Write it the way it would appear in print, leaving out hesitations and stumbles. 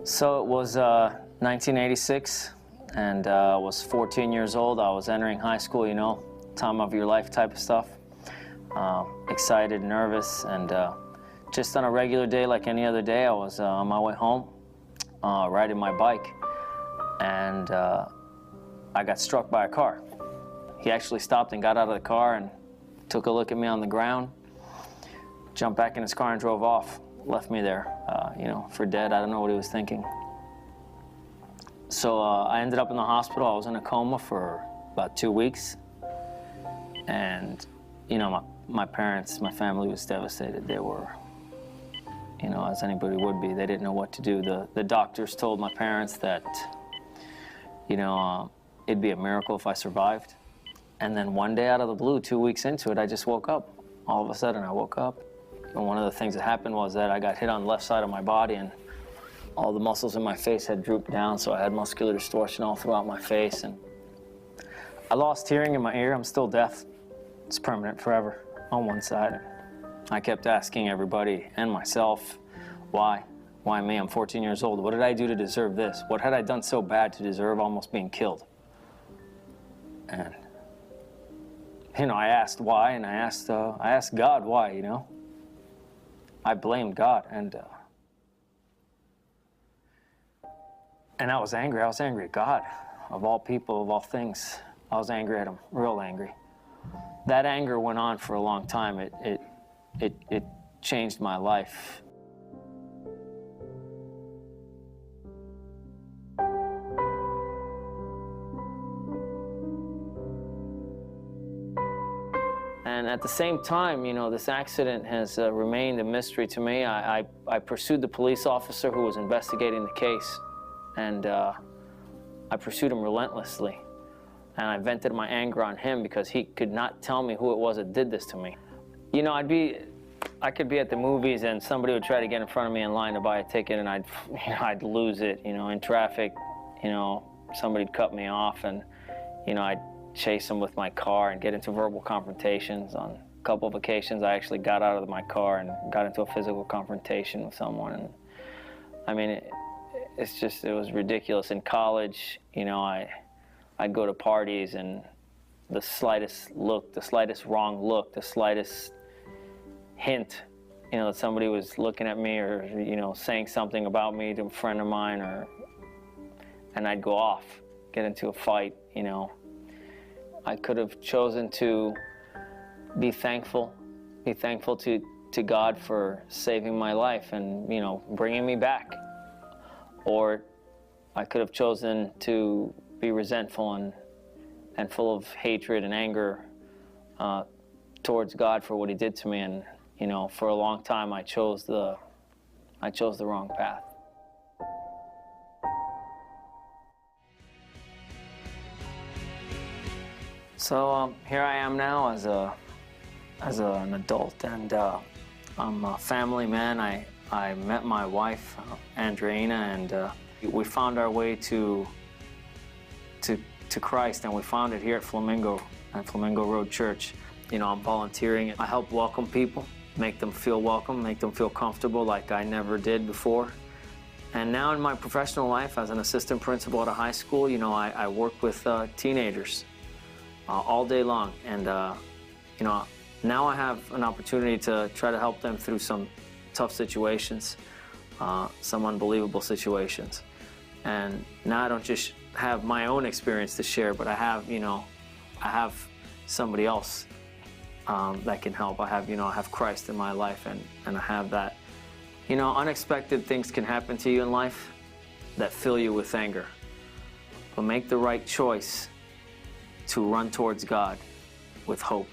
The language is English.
So it was 1986, and I was 14 years old. I was entering high school, you know, time of your life type of stuff. Excited, nervous, and just on a regular day like any other day, I was on my way home, riding my bike, and I got struck by a car. He actually stopped and got out of the car and took a look at me on the ground, jumped back in his car and drove off. Left me there, you know, for dead. I don't know what he was thinking. So I ended up in the hospital. I was in a coma for about 2 weeks. And, you know, my parents, my family was devastated. They were, you know, as anybody would be. They didn't know what to do. The doctors told my parents that, you know, it'd be a miracle if I survived. And then one day out of the blue, 2 weeks into it, I just woke up. All of a sudden, I woke up. And one of the things that happened was that I got hit on the left side of my body, and all the muscles in my face had drooped down, so I had muscular distortion all throughout my face. And I lost hearing in my ear. I'm still deaf. It's permanent forever on one side. I kept asking everybody and myself, why? Why me? I'm 14 years old. What did I do to deserve this? What had I done so bad to deserve almost being killed? And, you know, I asked why, and I asked God why, you know? I blamed God, and I was angry. I was angry at God, of all people, of all things. I was angry at him, real angry. That anger went on for a long time. It changed my life. And at the same time, you know, this accident has remained a mystery to me. I pursued the police officer who was investigating the case, and I pursued him relentlessly. And I vented my anger on him because he could not tell me who it was that did this to me. You know, I could be at the movies and somebody would try to get in front of me in line to buy a ticket, and I'd lose it. You know, in traffic, you know, somebody'd cut me off, and you know, I'd chase them with my car and get into verbal confrontations. On a couple of occasions, I actually got out of my car and got into a physical confrontation with someone. And I mean, it was ridiculous. In college, you know, I'd go to parties, and the slightest look, the slightest wrong look, the slightest hint, you know, that somebody was looking at me or, you know, saying something about me to a friend of mine, and I'd go off, get into a fight, you know. I could have chosen to be thankful to God for saving my life and, you know, bringing me back. Or I could have chosen to be resentful and full of hatred and anger towards God for what he did to me. And, you know, for a long time I chose the wrong path. So here I am now as an adult, and I'm a family man. I met my wife, Andreina, and we found our way to Christ, and we found it here at Flamingo Road Church. You know, I'm volunteering. I help welcome people, make them feel welcome, make them feel comfortable like I never did before. And now in my professional life as an assistant principal at a high school, you know, I work with teenagers all day long. And, you know, now I have an opportunity to try to help them through some tough situations, some unbelievable situations. And now I don't just have my own experience to share, but I have somebody else that can help. I have Christ in my life, and I have that. You know, unexpected things can happen to you in life that fill you with anger. But make the right choice to run towards God with hope.